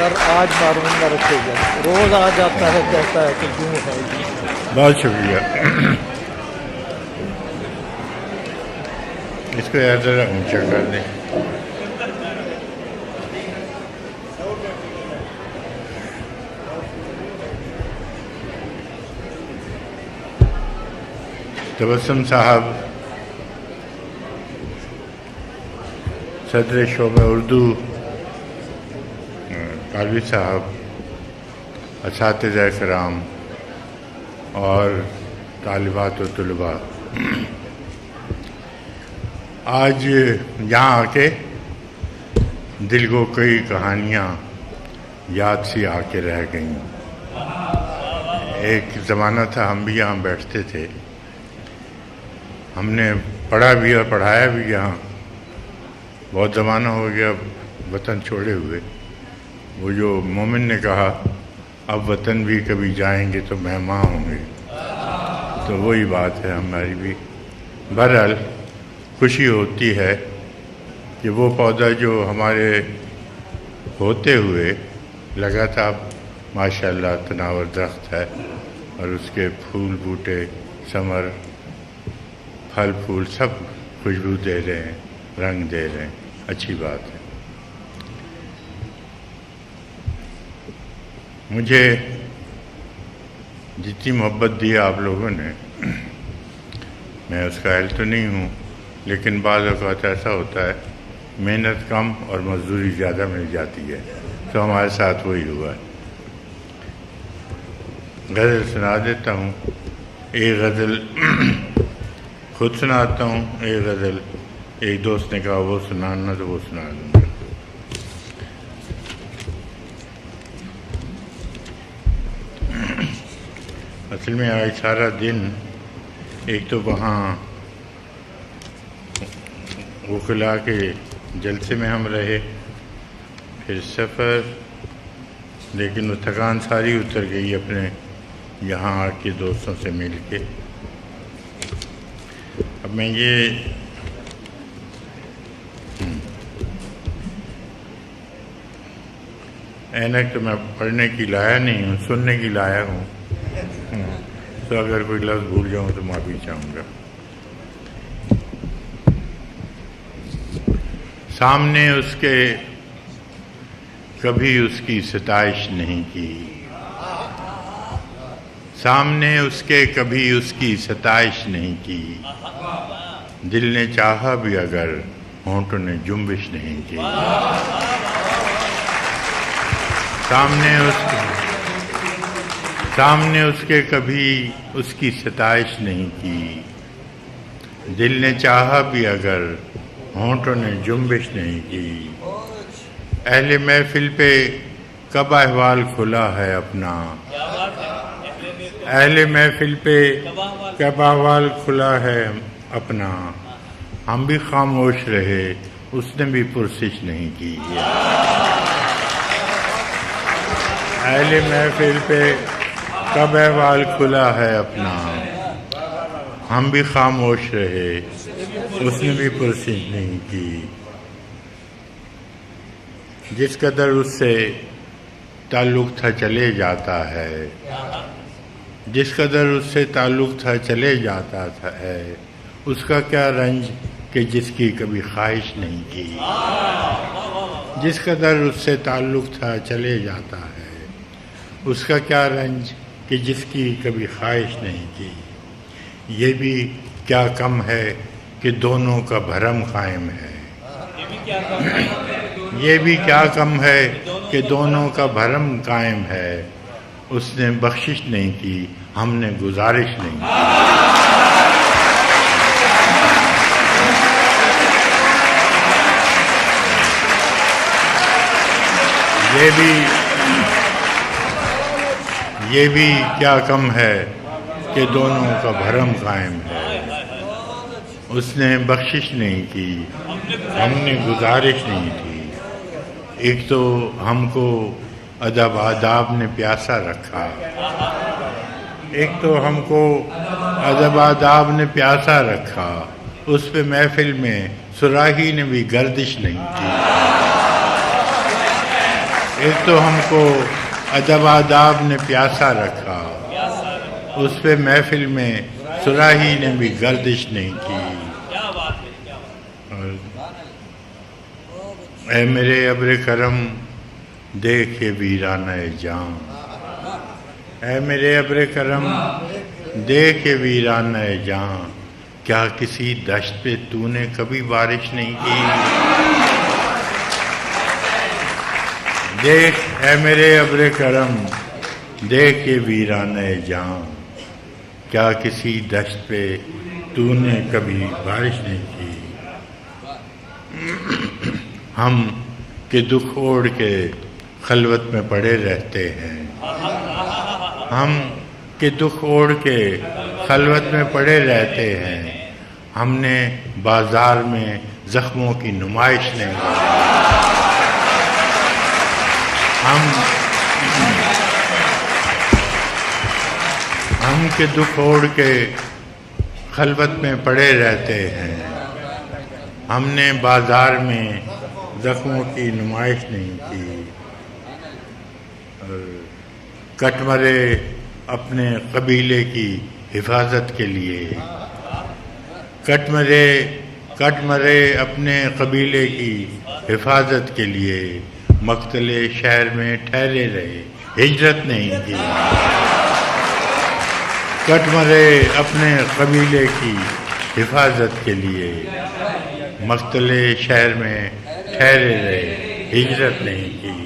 سر آج معروم نہ رکھے گا، روز آ جاتا ہے کہتا ہے کہ کیوں ہے جی۔ بہت شکریہ۔ اس کو یاد ذرا اونچا کر دیں۔ تبسم صاحب صدر شعبہ اردو، قاضی صاحب، اساتذہ کرام اور طالبات و طلباء، آج یہاں آ کے دل کو کئی کہانیاں یاد سی آ کے رہ گئیں۔ ایک زمانہ تھا ہم بھی یہاں بیٹھتے تھے، ہم نے پڑھا بھی اور پڑھایا بھی یہاں، بہت زمانہ ہو گیا وطن چھوڑے ہوئے۔ وہ جو مومن نے کہا اب وطن بھی کبھی جائیں گے تو مہمان ہوں گے، تو وہی بات ہے ہماری بھی۔ بہرحال خوشی ہوتی ہے کہ وہ پودا جو ہمارے ہوتے ہوئے لگا تھا اب ماشاءاللہ تناور درخت ہے، اور اس کے پھول بوٹے ثمر پھل پھول سب خوشبو دے رہے ہیں، رنگ دے رہے ہیں، اچھی بات ہے۔ مجھے جتنی محبت دی آپ لوگوں نے، میں اس کا اہل تو نہیں ہوں، لیکن بعض اوقات ایسا ہوتا ہے محنت کم اور مزدوری زیادہ مل جاتی ہے، تو ہمارے ساتھ وہی ہوا ہے۔ غزل سنا دیتا ہوں، ایک غزل خود سناتا ہوں، ایک غزل ایک دوست نے کہا وہ سنانا تو وہ سنا دوں گا۔ اصل میں آج سارا دن ایک تو وہاں وکلا کے جلسے میں ہم رہے، پھر سفر، لیکن وہ تھکان ساری اتر گئی اپنے یہاں آ کے دوستوں سے مل کے۔ اب میں یہ اینک تو میں پڑھنے کی لایا نہیں ہوں، سننے کی لایا ہوں، تو اگر کوئی لفظ بھول جاؤں تو معافی چاہوں گا۔ سامنے اس کے کبھی اس کی ستائش نہیں کی، سامنے اس کے کبھی اس کی ستائش نہیں کی، دل نے چاہا بھی اگر ہونٹوں نے جنبش نہیں کی، سامنے اس کے کبھی اس کی ستائش نہیں کی، دل نے چاہا بھی اگر ہونٹوں نے جنبش نہیں کی، اہل محفل پہ کب احوال کھلا ہے اپنا، اہل محفل پہ کب احوال کھلا ہے اپنا، ہم بھی خاموش رہے اس نے بھی پرسش نہیں کی، اہل محفل پہ کب احوال کھلا ہے اپنا، ہم بھی خاموش رہے اس نے بھی پرسش نہیں کی، جس قدر اس سے تعلق تھا چلے جاتا ہے، جس قدر اس سے تعلق تھا چلے جاتا ہے، اس کا کیا رنج کہ جس کی کبھی خواہش نہیں کی، جس قدر اس سے تعلق تھا چلے جاتا ہے، اس کا کیا رنج کہ جس کی کبھی خواہش نہیں کی، یہ بھی کیا کم ہے کہ دونوں کا بھرم قائم ہے، یہ بھی کیا کم ہے کہ دونوں کا بھرم قائم ہے، اس نے بخشش نہیں کی ہم نے گزارش نہیں کی، یہ بھی کیا کم ہے کہ دونوں کا بھرم قائم ہے، اس نے بخشش نہیں کی ہم نے گزارش نہیں کی، ایک تو ہم کو ادب آداب نے پیاسا رکھا، ایک تو ہم کو ادب آداب نے پیاسا رکھا، اس پہ محفل میں صراحی نے بھی گردش نہیں کی، ایک تو ہم کو ادب آداب نے پیاسا رکھا، اس پہ محفل میں صراحی نے بھی گردش نہیں کی۔ اور اے میرے ابر کرم دیکھ کے ویرانہ جان، اے میرے ابر کرم دیکھ کے ویرانہ جان، کیا کسی دشت پہ تو نے کبھی بارش نہیں کی؟ دیکھ اے میرے ابر کرم دیکھ کے ویرانہ جان، کیا کسی دشت پہ تو نے کبھی بارش نہیں کی؟ ہم کہ دکھ اوڑھ کے خلوت میں پڑے رہتے ہیں، ہم کہ دکھ اوڑھ کے خلوت میں پڑے رہتے ہیں، ہم نے بازار میں زخموں کی نمائش نہیں کی۔ ہم کہ دکھ اوڑھ کے خلوت میں پڑے رہتے ہیں، ہم نے بازار میں زخموں کی نمائش نہیں کی۔ کٹ مرے اپنے قبیلے کی حفاظت کے لیے، کٹ مرے اپنے قبیلے کی حفاظت کے لیے، مقتل شہر میں ٹھہرے رہے، ہجرت نہیں کی۔ کٹ مرے اپنے قبیلے کی حفاظت کے لیے، مقتل شہر میں ٹھہرے رہے، ہجرت نہیں کی۔